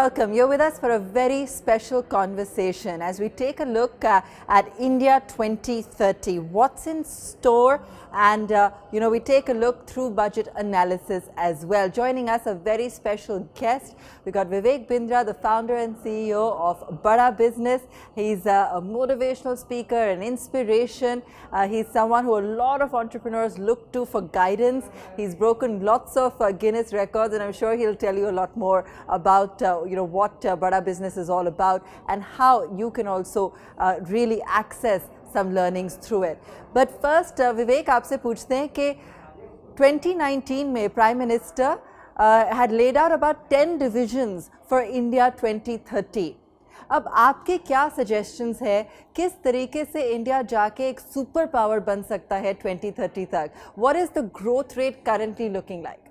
welcome. You're with us for a very special conversation as we take a look at India 2030. What's in store? And, we take a look through budget analysis as well. Joining us, a very special guest. We got Vivek Bindra, the founder and CEO of Bada Business. He's a motivational speaker, an inspiration. He's someone who a lot of entrepreneurs look to for guidance. He's broken lots of Guinness records, and I'm sure he'll tell you a lot more about what Bada Business is all about and how you can also really access some learnings through it. But first, Vivek, आपसे पूछते हैं कि 2019 में Prime Minister had laid out about 10 divisions for India 2030. अब आपके क्या suggestions है किस तरीके से इंडिया जाके एक सुपर पावर बन सकता है 2030 तक? What is the growth rate currently looking like?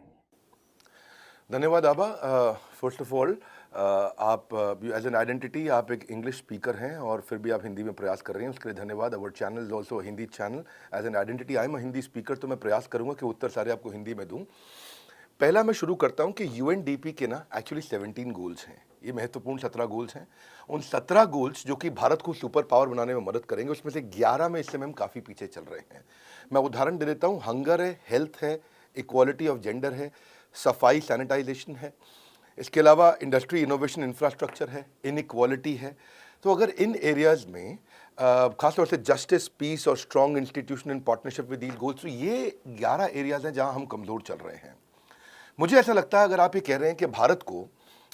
धन्यवाद आबा। फर्स्ट ऑफ ऑल आप एज एन आइडेंटिटी आप एक इंग्लिश स्पीकर हैं और फिर भी आप हिंदी में प्रयास कर रही हैं, उसके लिए धन्यवाद। Our channel is also Hindi channel. As an identity I am a Hindi speaker, तो मैं प्रयास करूंगा कि उत्तर सारे आपको हिंदी में दूं। पहला मैं शुरू करता हूं कि यूएनडीपी के ना एक्चुअली 17 गोल्स हैं। ये महत्वपूर्ण 17 गोल्स हैं। उन 17 गोल्स जो कि भारत को सुपर पावर बनाने में मदद करेंगे, उसमें से 11 में इस समय हम काफ़ी पीछे चल रहे हैं। मैं उदाहरण दे देता हूँ। हंगर है, हेल्थ है, इक्वालिटी ऑफ जेंडर है, सफाई सैनिटाइजेशन है, इसके अलावा इंडस्ट्री इनोवेशन इंफ्रास्ट्रक्चर है, इनइक्वालिटी है। तो अगर इन एरियाज़ में खासतौर से जस्टिस, पीस और strong institution in partnership with these goals, तो ये 11 एरियाज़ हैं जहां हम कमज़ोर चल रहे हैं। मुझे ऐसा लगता है अगर आप ये कह रहे हैं कि भारत को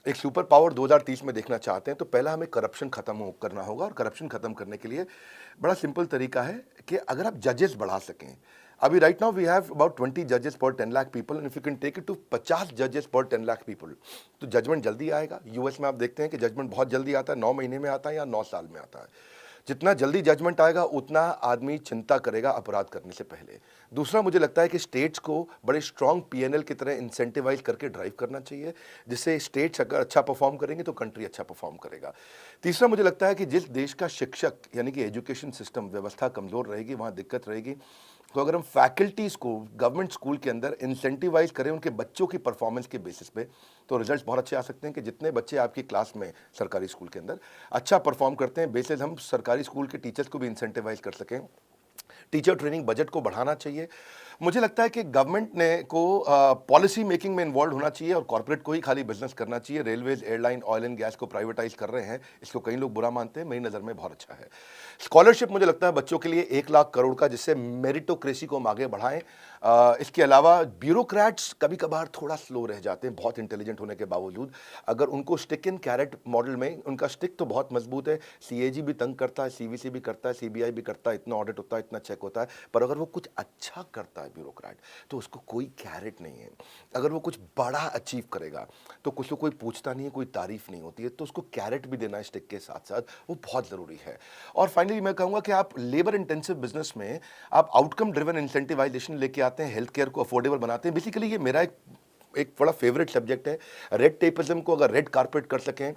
एक सुपर पावर 2030 में देखना चाहते हैं, तो पहला हमें करप्शन खत्म करना होगा। और करप्शन खत्म करने के लिए बड़ा सिंपल तरीका है कि अगर आप जजेस बढ़ा सकें। अभी right now we have about 20 जजेस per 10 lakh people, and if you can take it to 50 जजेस पर 10 लाख पीपल, तो जजमेंट जल्दी आएगा। यूएस में आप देखते हैं कि जजमेंट बहुत जल्दी आता है, 9 महीने में आता है या 9 साल में आता है। जितना जल्दी जजमेंट आएगा उतना आदमी चिंता करेगा अपराध करने से पहले। दूसरा, मुझे लगता है कि स्टेट्स को बड़े स्ट्रॉन्ग पीएनएल की तरह इंसेंटिवाइज करके ड्राइव करना चाहिए, जिससे स्टेट्स अगर अच्छा परफॉर्म करेंगे तो कंट्री अच्छा परफॉर्म करेगा। तीसरा, मुझे लगता है कि जिस देश का शिक्षक यानी कि एजुकेशन सिस्टम व्यवस्था कमज़ोर रहेगी, वहाँ दिक्कत रहेगी। तो अगर हम फैकल्टीज़ को गवर्नमेंट स्कूल के अंदर इंसेंटिवाइज करें उनके बच्चों की परफॉर्मेंस के बेसिस पे, तो रिजल्ट्स बहुत अच्छे आ सकते हैं। कि जितने बच्चे आपकी क्लास में सरकारी स्कूल के अंदर अच्छा परफॉर्म करते हैं, बेसिस हम सरकारी स्कूल के टीचर्स को भी इंसेंटिवाइज कर सकें। टीचर ट्रेनिंग बजट को बढ़ाना चाहिए। मुझे लगता है कि गवर्नमेंट ने को पॉलिसी मेकिंग में इन्वॉल्व होना चाहिए और कॉर्पोरेट को ही खाली बिजनेस करना चाहिए। Railways, airline, oil and gas को प्राइवेटाइज कर रहे हैं, इसको कई लोग बुरा मानते हैं, मेरी नज़र में बहुत अच्छा है। स्कॉलरशिप मुझे लगता है बच्चों के लिए 1 लाख करोड़ का, जिससे मेरिटोक्रेसी को हम आगे बढ़ाएं। इसके अलावा ब्यूरोक्रेट्स कभी कभार थोड़ा स्लो रह जाते हैं, बहुत इंटेलिजेंट होने के बावजूद। अगर उनको स्टिक इन कैरेट मॉडल में, उनका स्टिक तो बहुत मजबूत है, सीएजी भी तंग करता है, सीवीसी भी करता है, सीबीआई भी करता है, इतना ऑडिट होता है, इतना चेक होता है, पर अगर वो कुछ अच्छा करता है ब्यूरोक्रेट, तो उसको कोई कैरेट नहीं है। अगर वो कुछ बड़ा अचीव करेगा तो कुछ तो कोई पूछता नहीं है, कोई तारीफ नहीं होती है, तो उसको कैरेट भी देना है स्टिक के साथ साथ, वो बहुत ज़रूरी है। और फाइनली मैं कहूँगा कि आप लेबर इंटेंसिव बिजनेस में आप आउटकम ड्रिवन इंसेंटिवाइजेशन लेके आते हैं, हेल्थ केयर को अफोर्डेबल बनाते हैं। बेसिकली ये मेरा एक बड़ा फेवरेट सब्जेक्ट है। रेड टेपिज्म को अगर रेड कारपेट कर सकें,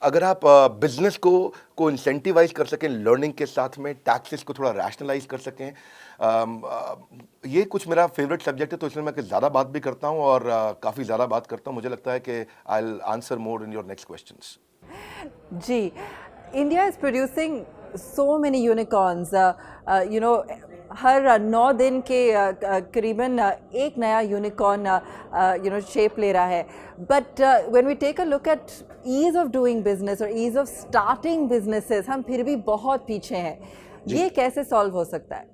अगर आप बिजनेस को इंसेंटिवाइज कर सकें लर्निंग के साथ में, टैक्सेस को थोड़ा रैशनलाइज कर सकें, ये कुछ मेरा फेवरेट सब्जेक्ट है। तो इसलिए मैं ज़्यादा बात भी करता हूँ और काफ़ी ज़्यादा बात करता हूँ। मुझे लगता है कि I will answer more in your next questions. जी, India is producing so many unicorns. हर 9 दिन के करीबन एक नया यूनिकॉर्न शेप ले रहा है। But when we take a look at ease of doing business और ईज ऑफ स्टार्टिंग बिजनेसेस, हम फिर भी बहुत पीछे हैं। ये कैसे सॉल्व हो सकता है?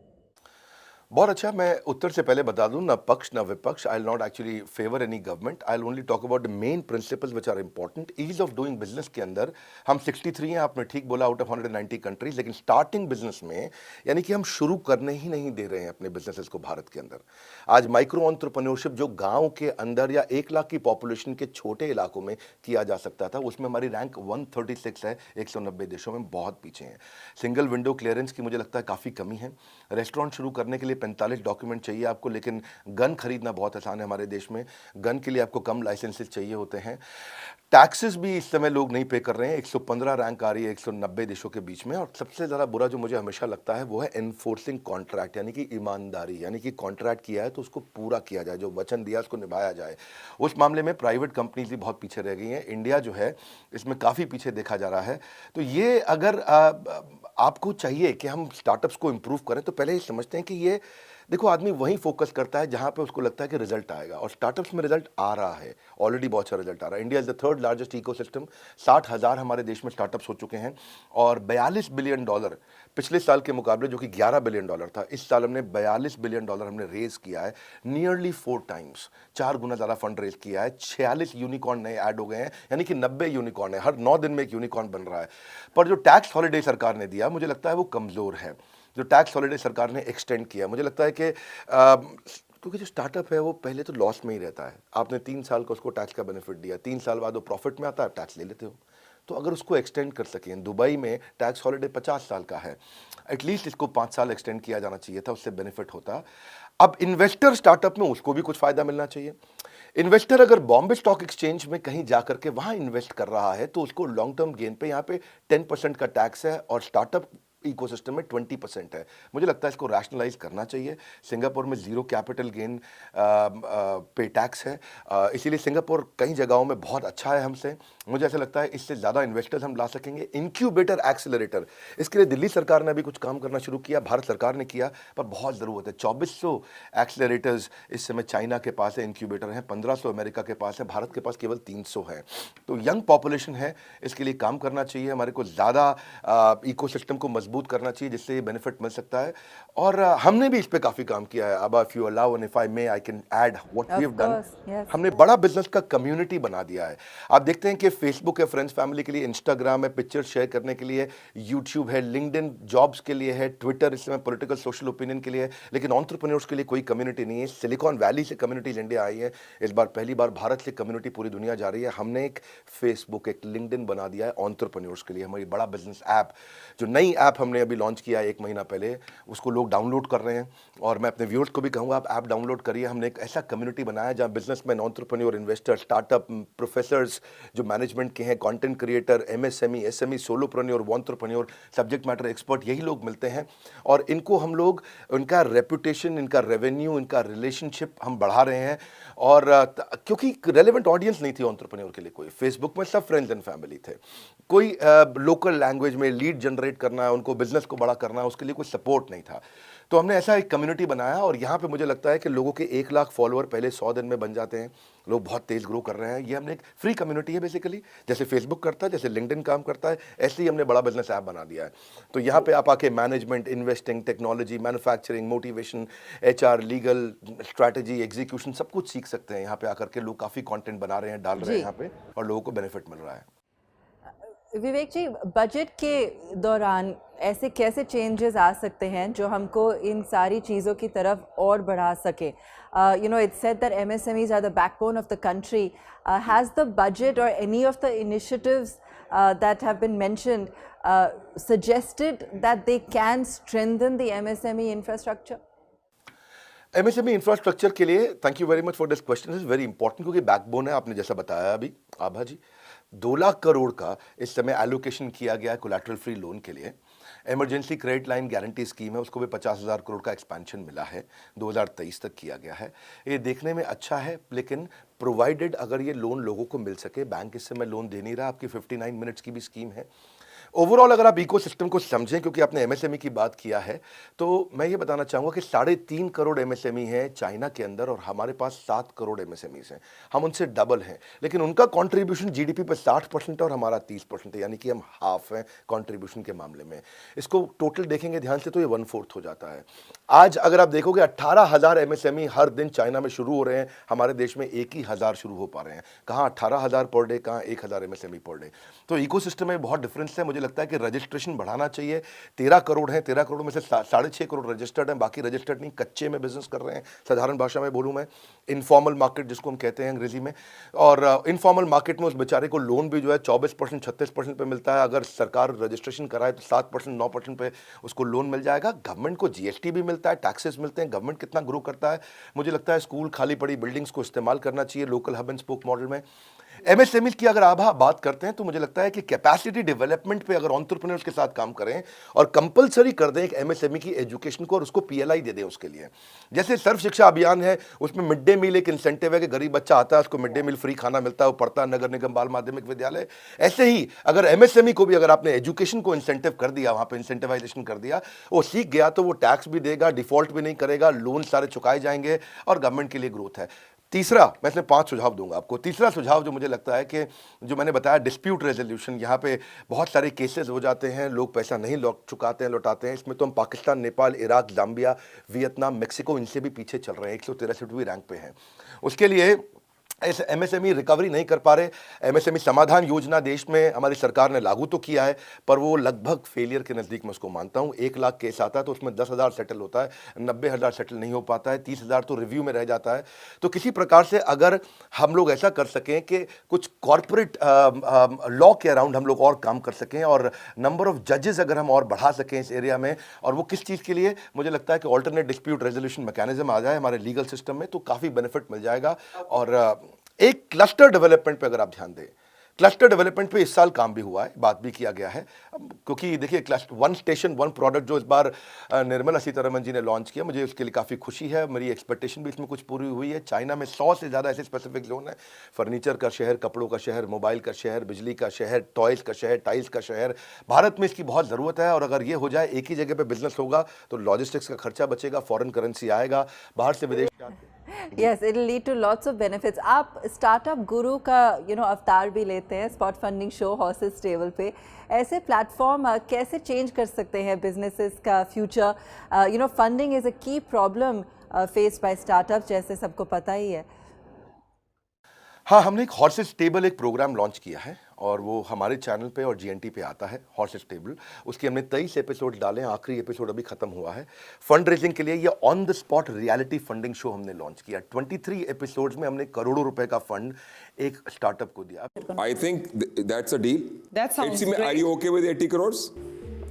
बहुत अच्छा। मैं उत्तर से पहले बता दूं, ना पक्ष ना विपक्ष। I will not actually favour any government, I will only talk about the main principles which are important. Ease of doing business के अंदर हम 63 हैं, आपने ठीक बोला, आउट ऑफ 190 कंट्रीज। लेकिन स्टार्टिंग बिजनेस में यानी कि हम शुरू करने ही नहीं दे रहे हैं अपने बिजनेसेस को भारत के अंदर। आज माइक्रो एंटरप्रेन्योरशिप जो गाँव के अंदर या 1 लाख की पॉपुलेशन के छोटे इलाकों में किया जा सकता था, उसमें हमारी रैंक 136 है। 190 देशों में बहुत पीछे हैं। सिंगल विंडो क्लियरेंस की मुझे लगता है काफ़ी कमी है। रेस्टोरेंट शुरू करने के लिए 45 डॉक्यूमेंट चाहिए आपको, लेकिन गन खरीदना बहुत आसान है हमारे देश में। गन के लिए आपको कम लाइसेंसेस चाहिए होते हैं। टैक्सेस भी इस समय लोग नहीं पे कर रहे हैं। 115 रैंक आ रही है 190 देशों के बीच में। और सबसे ज़्यादा बुरा जो मुझे हमेशा लगता है वो है एनफोर्सिंग कॉन्ट्रैक्ट, यानी कि ईमानदारी, यानी कि कॉन्ट्रैक्ट किया है तो उसको पूरा किया जाए, जो वचन दिया उसको निभाया जाए। उस मामले में प्राइवेट कंपनीज भी बहुत पीछे रह गई हैं। इंडिया जो है इसमें काफ़ी पीछे देखा जा रहा है। तो ये अगर आपको चाहिए कि हम स्टार्टअप्स को इम्प्रूव करें तो पहले ये समझते हैं कि ये देखो, आदमी वहीं फोकस करता है जहां पे उसको लगता है कि रिजल्ट आएगा, और स्टार्टअप्स में रिजल्ट आ रहा है। ऑलरेडी बहुत अच्छा रिजल्ट आ रहा है। India is the third largest ecosystem. 60,000 हमारे देश में स्टार्टअप्स हो चुके हैं और $42 बिलियन पिछले साल के मुकाबले, जो कि $11 बिलियन था, इस साल हमने $42 बिलियन हमने रेज किया है। नियरली 4 टाइम्स, 4 गुना ज़्यादा फंड रेज किया है। 46 यूनिकॉर्न नए ऐड हो गए हैं, यानी कि 90 यूनिकॉर्न है। हर 9 दिन में एक यूनिकॉर्न बन रहा है। पर जो टैक्स हॉलिडे सरकार ने दिया, मुझे लगता है वो कमज़ोर है। जो टैक्स हॉलिडे सरकार ने एक्सटेंड किया, मुझे लगता है कि क्योंकि जो स्टार्टअप है वो पहले तो लॉस में ही रहता है। आपने 3 साल का उसको टैक्स का बेनिफिट दिया, 3 साल बाद वो प्रॉफिट में आता है, टैक्स ले लेते हो। तो अगर उसको एक्सटेंड कर सकें, दुबई में टैक्स हॉलिडे 50 साल का है, एटलीस्ट इसको 5 साल एक्सटेंड किया जाना चाहिए था, उससे बेनिफिट होता। अब इन्वेस्टर स्टार्टअप में उसको भी कुछ फायदा मिलना चाहिए। इन्वेस्टर अगर बॉम्बे स्टॉक एक्सचेंज में कहीं जाकर के वहां इन्वेस्ट कर रहा है तो उसको लॉन्ग टर्म गेन पे यहाँ पे 10% का टैक्स है और स्टार्टअप इकोसिस्टम में 20% है। मुझे लगता है इसको रैशनलाइज करना चाहिए। सिंगापुर में जीरो कैपिटल गेन पे टैक्स है, इसीलिए सिंगापुर कई जगहों में बहुत अच्छा है हमसे। मुझे ऐसा लगता है इससे ज़्यादा इन्वेस्टर्स हम ला सकेंगे। इंक्यूबेटर एक्सेलरेटर, इसके लिए दिल्ली सरकार ने अभी कुछ काम करना शुरू किया, भारत सरकार ने किया, पर बहुत ज़रूरत है। 2400 एक्सेलरेटर्स इस समय चाइना के पास है, इंक्यूबेटर हैं, 1500 अमेरिका के पास है, भारत के पास केवल 300 है। तो यंग पॉपुलेशन है, इसके लिए काम करना चाहिए। हमारे को ज़्यादा इकोसिस्टम को मजबूत करना चाहिए, जिससे ये बेनिफिट मिल सकता है। और हमने भी इस पे काफ़ी काम किया है। अब if you allow and if I may I can add what we have done. हमने बड़ा बिजनेस का कम्युनिटी बना दिया है। आप देखते हैं कि फेसबुक है फ्रेंड्स फैमिली के लिए, इंस्टाग्राम है पिक्चर शेयर करने के लिए, यूट्यूब है, लिंक्डइन जॉब्स के लिए है, ट्विटर इस समय पॉलिटिकल सोशल ओपिनियन के लिए है, लेकिन एंटरप्रेन्योर्स के लिए कोई कम्युनिटी नहीं है। सिलिकॉन वैली से कम्युनिटीज इंडिया आई है, इस बार पहली बार भारत से कम्युनिटी पूरी दुनिया जा रही है। हमने एक फेसबुक, एक लिंक्डइन बना दिया है एंटरप्रेन्योर्स के लिए। हमारी बड़ा बिजनेस ऐप, जो नई ऐप हमने अभी लॉन्च किया है 1 महीना पहले, उसको लोग डाउनलोड कर रहे हैं। और मैं अपने व्यूअर्स को भी कहूँगा, आप ऐप डाउनलोड करिए। हमने एक ऐसा कम्युनिटी बनाया जहाँ businessman, entrepreneur, investor, startup, professors जो मैनेजमेंट के हैं, content creator, MSME, SME, solopreneur, entrepreneur, subject matter expert, यही लोग मिलते हैं। और इनको हम लोग, इनका रेपुटेशन, इनका रेवेन्यू, इनका रिलेशनशिप हम बढ़ा रहे हैं। और क्योंकि रेलेवेंट ऑडियंस नहीं थी एंटरप्रेन्योर के लिए कोई, फेसबुक में सब फ्रेंड्स एंड फैमिली थे। कोई लोकल लैंग्वेज में लीड जनरेट करना है, उनको बिजनेस को बड़ा करना है, उसके लिए कोई सपोर्ट नहीं था। तो हमने ऐसा एक कम्युनिटी बनाया और यहाँ पे मुझे लगता है कि लोगों के 1 लाख फॉलोअर पहले 100 दिन में बन जाते हैं। लोग बहुत तेज ग्रो कर रहे हैं। ये हमने एक फ्री कम्युनिटी है बेसिकली, जैसे फेसबुक करता है, जैसे लिंक्डइन काम करता है, ऐसे ही हमने बड़ा बिजनेस ऐप बना दिया है। तो यहाँ पे आप आके management, investing, technology, manufacturing, motivation, HR, legal, strategy, execution, सब कुछ सीख सकते हैं। यहाँ पे आकर के लोग काफ़ी कंटेंट बना रहे हैं, डाल रहे हैं यहाँ पे, और लोगों को बेनिफिट मिल रहा है। विवेक जी, बजट के दौरान ऐसे कैसे चेंजेस आ सकते हैं जो हमको इन सारी चीज़ों की तरफ और बढ़ा सके? You know, it's said that MSMEs are the backbone of the country. Has the budget or any of the initiatives that have been mentioned suggested that they can strengthen the MSME infrastructure? MSME infrastructure के लिए thank you very much for this question, is very important, क्योंकि backbone है। आपने जैसा बताया अभी आभा जी, 2 लाख करोड़ का इस समय एलोकेशन किया गया है कोलैटरल फ्री लोन के लिए। Emergency credit line guarantee scheme है, उसको भी 50,000 करोड़ का एक्सपेंशन मिला है, 2023 तक किया गया है। ये देखने में अच्छा है, लेकिन प्रोवाइडेड अगर ये लोन लोगों को मिल सके। बैंक इस समय लोन दे नहीं रहा। आपकी 59 मिनट्स की भी स्कीम है। ओवरऑल अगर आप इकोसिस्टम को समझें, क्योंकि आपने एमएसएमई की बात किया है, तो मैं ये बताना चाहूँगा कि 3.5 करोड़ एमएसएमई हैं चाइना के अंदर और हमारे पास 7 करोड़ एमएसएमईज हैं। हम उनसे डबल हैं, लेकिन उनका कंट्रीब्यूशन जीडीपी पर 60% है और हमारा 30% है, यानी कि हम हाफ हैं कंट्रीब्यूशन के मामले में। इसको टोटल देखेंगे ध्यान से तो ये 1/4 हो जाता है। आज अगर आप देखोगे 18,000 एमएसएमई हर दिन चाइना में शुरू हो रहे हैं, हमारे देश में 1 ही 1000 शुरू हो पा रहे हैं। कहाँ 18,000 पर डे, कहाँ 1,000 एमएसएमई पर डे। तो इकोसिस्टम में बहुत डिफरेंस है। मुझे लगता है कि रजिस्ट्रेशन बढ़ाना चाहिए। 13 करोड़ हैं, 13 करोड़ में से 6.5 करोड़ रजिस्टर्ड हैं, बाकी रजिस्टर्ड नहीं, कच्चे में बिजनेस कर रहे हैं। साधारण भाषा में बोलूं मैं, इनफॉर्मल मार्केट जिसको हम कहते हैं अंग्रेजी में। और इनफॉर्मल मार्केट में उस बेचारे को लोन भी जो है 24%, 36% पे मिलता है। अगर सरकार रजिस्ट्रेशन कराए तो 7%, 9% पे उसको लोन मिल जाएगा। गवर्नमेंट को जीएसटी भी मिलता मिलता है, टैक्सेस मिलते हैं, गवर्नमेंट कितना ग्रो करता है। मुझे लगता है स्कूल, खाली पड़ी बिल्डिंग्स को इस्तेमाल करना चाहिए local hub and spoke model में। एमएसएमई की अगर आप बात करते हैं तो मुझे लगता है कि कैपेसिटी डेवलपमेंट पे अगर एंटरप्रेन्योर्स के साथ काम करें और कंपलसरी कर दें एक एमएसएमई की एजुकेशन को और उसको पीएलआई दे दें उसके लिए। जैसे सर्व शिक्षा अभियान है, उसमें मिड डे मील एक इंसेंटिव है कि गरीब बच्चा आता है उसको मिड डे मील फ्री खाना मिलता है, वो पढ़ता है नगर निगम बाल माध्यमिक विद्यालय। ऐसे ही अगर एमएसएमई को भी अगर आपने एजुकेशन को इंसेंटिव कर दिया, वहां पर इंसेंटिवाइजेशन कर दिया, वो सीख गया तो वो टैक्स भी देगा, डिफॉल्ट भी नहीं करेगा, लोन सारे चुकाए जाएंगे और गवर्नमेंट के लिए ग्रोथ है। तीसरा, मैं इसमें 5 सुझाव दूंगा आपको। तीसरा सुझाव जो मुझे लगता है कि जो मैंने बताया डिस्प्यूट रेजोल्यूशन, यहाँ पे बहुत सारे केसेस हो जाते हैं, लोग पैसा नहीं लौटाते हैं। इसमें तो हम Pakistan, Nepal, Iraq, Zambia, Vietnam, Mexico, इनसे भी पीछे चल रहे हैं, 163वीं रैंक पे हैं। उसके लिए एमएसएमई रिकवरी नहीं कर पा रहे। एमएसएमई समाधान योजना देश में हमारी सरकार ने लागू तो किया है, पर वो लगभग फेलियर के नज़दीक मैं उसको मानता हूँ। 1 लाख केस आता है तो उसमें 10,000 सेटल होता है, 90,000 सेटल नहीं हो पाता है, 30,000 तो रिव्यू में रह जाता है। तो किसी प्रकार से अगर हम लोग ऐसा कर सकें कि कुछ कॉरपोरेट लॉ के अराउंड हम लोग और काम कर सकें और नंबर ऑफ जजेस अगर हम और बढ़ा सकें इस एरिया में, और वो किस चीज़ के लिए, मुझे लगता है कि ऑल्टरनेट डिस्प्यूट रेजोल्यूशन मैकेनिज्म आ जाए हमारे लीगल सिस्टम में तो काफ़ी बेनिफिट मिल जाएगा। और एक क्लस्टर डेवलपमेंट पे अगर आप ध्यान दें, क्लस्टर डेवलपमेंट पे इस साल काम भी हुआ है, बात भी किया गया है, क्योंकि देखिए cluster one station one product जो इस बार निर्मला सीतारमण जी ने लॉन्च किया, मुझे उसके लिए काफ़ी खुशी है। मेरी एक्सपेक्टेशन भी इसमें कुछ पूरी हुई है। चाइना में 100 से ज़्यादा ऐसे स्पेसिफिक जोन है, फर्नीचर का शहर, कपड़ों का शहर, मोबाइल का शहर, बिजली का शहर, टॉयज़ का शहर, टाइल्स का शहर। भारत में इसकी बहुत ज़रूरत है और अगर ये हो जाए, एक ही जगह पर बिजनेस होगा तो लॉजिस्टिक्स का खर्चा बचेगा, फॉरेन करेंसी आएगा, बाहर से विदेश से आते हैं। Yes, it'll lead to lots of benefits. आप स्टार्टअप गुरु का अवतार भी लेते हैं spot funding show horses table पे। ऐसे प्लेटफॉर्म कैसे चेंज कर सकते हैं बिजनेसेस का फ्यूचर? फंडिंग इज अ की प्रॉब्लम फेस्ड बाय स्टार्टअप, जैसे सबको पता ही है। हाँ, हमने एक हॉर्सेस टेबल एक प्रोग्राम लॉन्च किया है और वो हमारे चैनल पे और जीएनटी पे आता है, हॉर्सेस टेबल। उसकी हमने 23 एपिसोड डाले हैं, आखिरी एपिसोड अभी खत्म हुआ है। फंड रेजिंग के लिए ये on the spot reality funding show हमने लॉन्च किया। 23 एपिसोड्स में हमने करोड़ों रुपए का फंड एक स्टार्टअप को दिया। I think that's a deal. That sounds It's- great. Are you okay with 80 crores?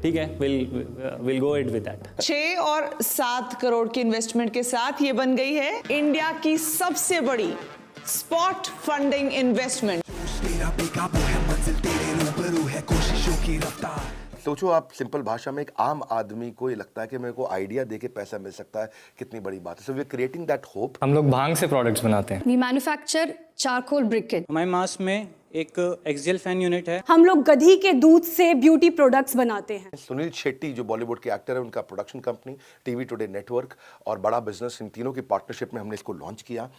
ठीक है, we'll go ahead with that. 6 और 7 करोड़ की इन्वेस्टमेंट के साथ ये बन गई है इंडिया की सबसे बड़ी स्पॉट फंडिंग इन्वेस्टमेंट। सोचो आप, सिंपल भाषा में एक आम आदमी को ये लगता है कि मेरे को आइडिया देके पैसा मिल सकता है, कितनी बड़ी बात है। So we are creating that hope. हम लोग भांग से प्रोडक्ट्स बनाते हैं। We manufacture charcoal briquette. हमारे मास में एक एक्सियल फैन यूनिट है। हम लोग गधी के दूध से ब्यूटी प्रोडक्ट्स बनाते हैं। सुनील शेट्टी जो बॉलीवुड के एक्टर है, उनका production company TV today network और बड़ा बिजनेस, इन तीनों की पार्टनरशिप में हमने इसको लॉन्च किया।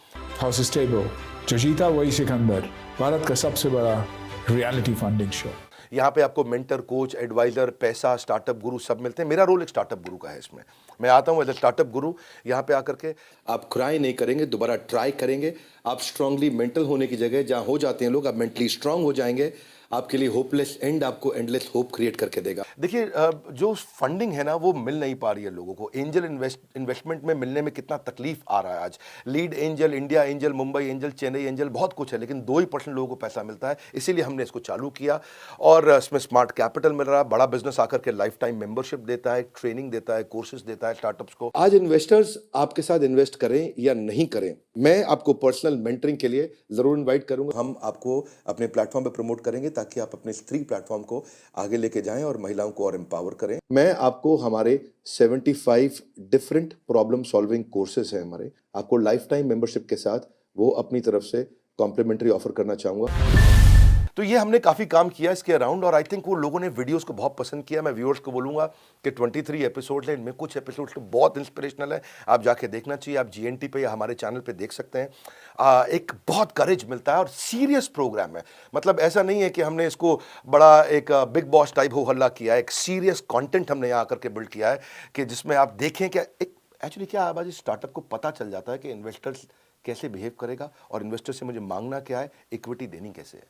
हॉर्सेस टेबल, जो जीता वही सिकंदर, भारत का सबसे बड़ा रियलिटी फंडिंग शो। यहाँ पे आपको मेंटर, कोच, एडवाइजर, पैसा, स्टार्टअप गुरु सब मिलते हैं। मेरा रोल एक स्टार्टअप गुरु का है इसमें। मैं आता हूँ एज ए स्टार्टअप गुरु, यहाँ पे आकर के आप क्राई नहीं करेंगे, दोबारा ट्राई करेंगे। आप स्ट्रांगली मेंटल होने की जगह जहाँ हो जाते हैं लोग, आप मेंटली स्ट्रांग हो जाएंगे। आपके लिए होपलेस एंड आपको एंडलेस होप क्रिएट करके देगा। देखिए जो फंडिंग है ना, वो मिल नहीं पा रही है लोगों को। एंजल इन्वेस्टमेंट में मिलने में कितना तकलीफ आ रहा है आज। Lead angel, India angel, Mumbai angel, Chennai angel, बहुत कुछ है, लेकिन 2% लोगों को पैसा मिलता है। इसीलिए हमने इसको चालू किया और इसमें स्मार्ट कैपिटल मिल रहा है। बड़ा बिजनेस आकर के लाइफ टाइम मेंबरशिप देता है, ट्रेनिंग देता है, कोर्सेज देता है स्टार्टअप्स को। आज इन्वेस्टर्स आपके साथ इन्वेस्ट करें या नहीं करें, मैं आपको पर्सनल मेंटरिंग के लिए जरूर इन्वाइट करूंगा। हम आपको अपने प्लेटफॉर्म पे प्रमोट करेंगे ताकि आप अपने स्त्री प्लेटफॉर्म को आगे लेके जाएं और महिलाओं को और एम्पावर करें। मैं आपको हमारे 75 डिफरेंट प्रॉब्लम सॉल्विंग कोर्सेज हैं हमारे, आपको लाइफ टाइम मेंबरशिप के साथ वो अपनी तरफ से कॉम्प्लीमेंट्री ऑफर करना चाहूंगा। तो ये हमने काफ़ी काम किया इसके अराउंड और आई थिंक वो लोगों ने वीडियोस को बहुत पसंद किया। मैं व्यूअर्स को बोलूँगा कि 23 एपिसोड हैं, इनमें कुछ एपिसोड्स तो बहुत इंस्पिरेशनल है, आप जाके देखना चाहिए। आप जीएनटी पे या हमारे चैनल पे देख सकते हैं। एक बहुत करेज मिलता है और सीरियस प्रोग्राम है। मतलब ऐसा नहीं है कि हमने इसको बड़ा एक बिग बॉस टाइप हो हल्ला किया है। एक सीरियस कॉन्टेंट हमने यहाँ आकर के बिल्ड किया है कि जिसमें आप देखें कि एक एक्चुअली क्या आज स्टार्टअप को पता चल जाता है कि इन्वेस्टर्स कैसे बिहेव करेगा और इन्वेस्टर से मुझे मांगना क्या है, इक्विटी देनी कैसे है।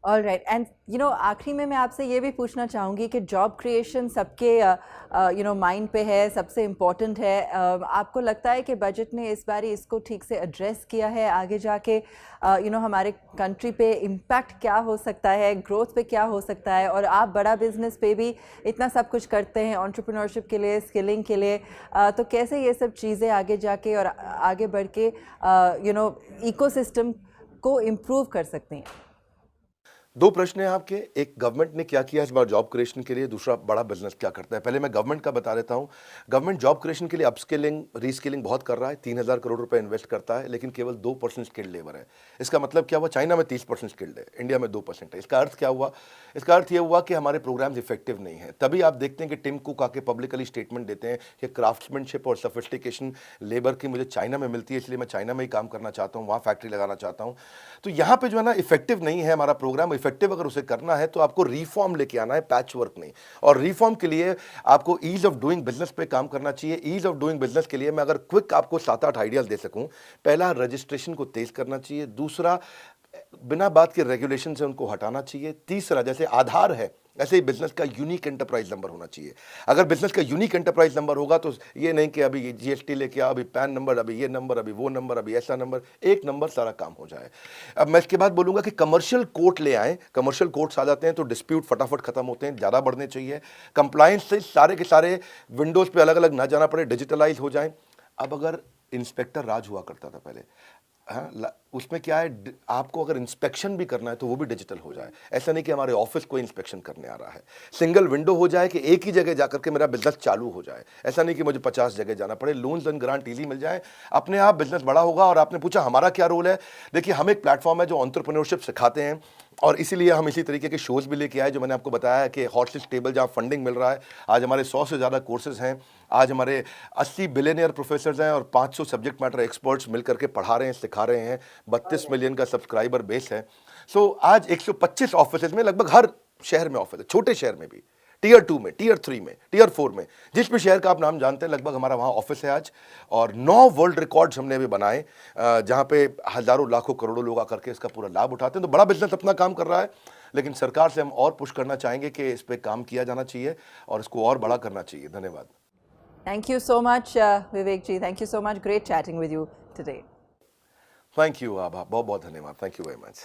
ऑल राइट एंड आखिरी में मैं आपसे ये भी पूछना चाहूँगी कि जॉब क्रिएशन सबके माइंड पे है, सबसे इम्पोर्टेंट है। आपको लगता है कि बजट ने इस बार इसको ठीक से एड्रेस किया है? आगे जाके हमारे कंट्री पे इम्पैक्ट क्या हो सकता है, ग्रोथ पे क्या हो सकता है? और आप बड़ा बिजनेस पे भी इतना सब कुछ करते हैं एंटरप्रेन्योरशिप के लिए, स्किलिंग के लिए, तो कैसे ये सब चीज़ें आगे जाके और आगे बढ़ के इकोसिस्टम को इम्प्रूव कर सकती हैं? दो प्रश्न हैं आपके। एक, गवर्नमेंट ने क्या किया इस बार जॉब क्रिएशन के लिए, दूसरा बड़ा बिजनेस क्या करता है। पहले मैं गवर्नमेंट का बता देता हूं। गवर्नमेंट जॉब क्रिएशन के लिए अपस्किलिंग, रीस्किलिंग बहुत कर रहा है। 3000 करोड़ रुपए इन्वेस्ट करता है, लेकिन केवल 2% स्किल्ड लेबर है। इसका मतलब क्या हुआ? चाइना में 30% स्किल्ड है, इंडिया में 2% है। इसका अर्थ क्या हुआ? इसका अर्थ यह हुआ कि हमारे प्रोग्राम्स इफेक्टिव नहीं है। तभी आप देखते हैं कि टिम कुक आके पब्लिकली स्टेटमेंट देते हैं कि क्राफ्ट्समैनशिप और सोफिस्टिकेशन लेबर की मुझे चाइना में मिलती है, इसलिए मैं चाइना में ही काम करना चाहता हूँ, वहाँ फैक्ट्री लगाना चाहता हूँ। तो यहाँ पे जो है ना, इफेक्टिव नहीं है हमारा प्रोग्राम। इफेक्टिव अगर उसे करना है तो आपको रिफॉर्म लेके आना है, पैच वर्क नहीं। और रिफॉर्म के लिए आपको ईज ऑफ डूइंग बिजनेस पे काम करना चाहिए। ईज ऑफ डूइंग बिजनेस के लिए मैं अगर क्विक आपको 7-8 आइडियाज दे सकूं, पहला, रजिस्ट्रेशन को तेज करना चाहिए। दूसरा, बिना बात के रेगुलेशन से उनको हटाना चाहिए। तीसरा, जैसे आधार है ऐसे ही बिजनेस का यूनिक एंटरप्राइज नंबर होना चाहिए। अगर बिजनेस का यूनिक एंटरप्राइज नंबर होगा तो ये नहीं कि अभी जीएसटी लेके आ, अभी पैन नंबर, अभी ये नंबर, अभी वो नंबर, अभी ऐसा नंबर, एक नंबर सारा काम हो जाए। अब मैं इसके बाद बोलूंगा कि कमर्शियल कोर्ट ले आएं। कमर्शियल कोर्ट्स आ जाते हैं तो डिस्प्यूट फटाफट खत्म होते हैं, ज़्यादा बढ़ने चाहिए। कंप्लायंस से सारे के सारे विंडोज़ पे अलग अलग ना जाना पड़े, डिजिटलाइज हो जाए। अब अगर इंस्पेक्टर राज हुआ करता था पहले, हाँ, उसमें क्या है, आपको अगर इंस्पेक्शन भी करना है तो वो भी डिजिटल हो जाए। ऐसा नहीं कि हमारे ऑफिस को इंस्पेक्शन करने आ रहा है। सिंगल विंडो हो जाए कि एक ही जगह जाकर के मेरा बिजनेस चालू हो जाए। ऐसा नहीं कि मुझे 50 जगह जाना पड़े। लोन्स एंड ग्रांट इजी मिल जाए, अपने आप बिजनेस बड़ा होगा। और आपने पूछा हमारा क्या रोल है। देखिए, हम एक प्लेटफॉर्म है जो एंटरप्रेन्योरशिप सिखाते हैं, और इसीलिए हम इसी तरीके के शोज़ भी लेके आए, जो मैंने आपको बताया है कि हॉटलिस्ट टेबल जहाँ फंडिंग मिल रहा है। आज हमारे 100 से ज़्यादा कोर्सेज हैं। आज हमारे 80 बिलियनियर प्रोफेसर्स हैं और 500 सब्जेक्ट मैटर एक्सपर्ट्स मिलकर के पढ़ा रहे हैं, सिखा रहे हैं। 32 मिलियन का सब्सक्राइबर बेस है। सो आज 125 ऑफिस में, लगभग हर शहर में ऑफिस है, छोटे शहर में भी, टियर 2 में, टियर 3 में, टियर 4 में, जिस भी शहर का आप नाम जानते हैं लगभग हमारा वहाँ ऑफिस है आज। और 9 वर्ल्ड रिकॉर्ड्स हमने अभी बनाए, जहाँ पे हज़ारों लाखों करोड़ों लोग आकर के इसका पूरा लाभ उठाते हैं। तो बड़ा बिजनेस अपना काम कर रहा है, लेकिन सरकार से हम और पुश करना चाहेंगे कि इस पर काम किया जाना चाहिए और इसको और बड़ा करना चाहिए। धन्यवाद। Thank you so much, Vivek ji. Thank you so much. Great chatting with you today. Thank you Abha, बहुत बहुत धन्यवाद। Thank you very much.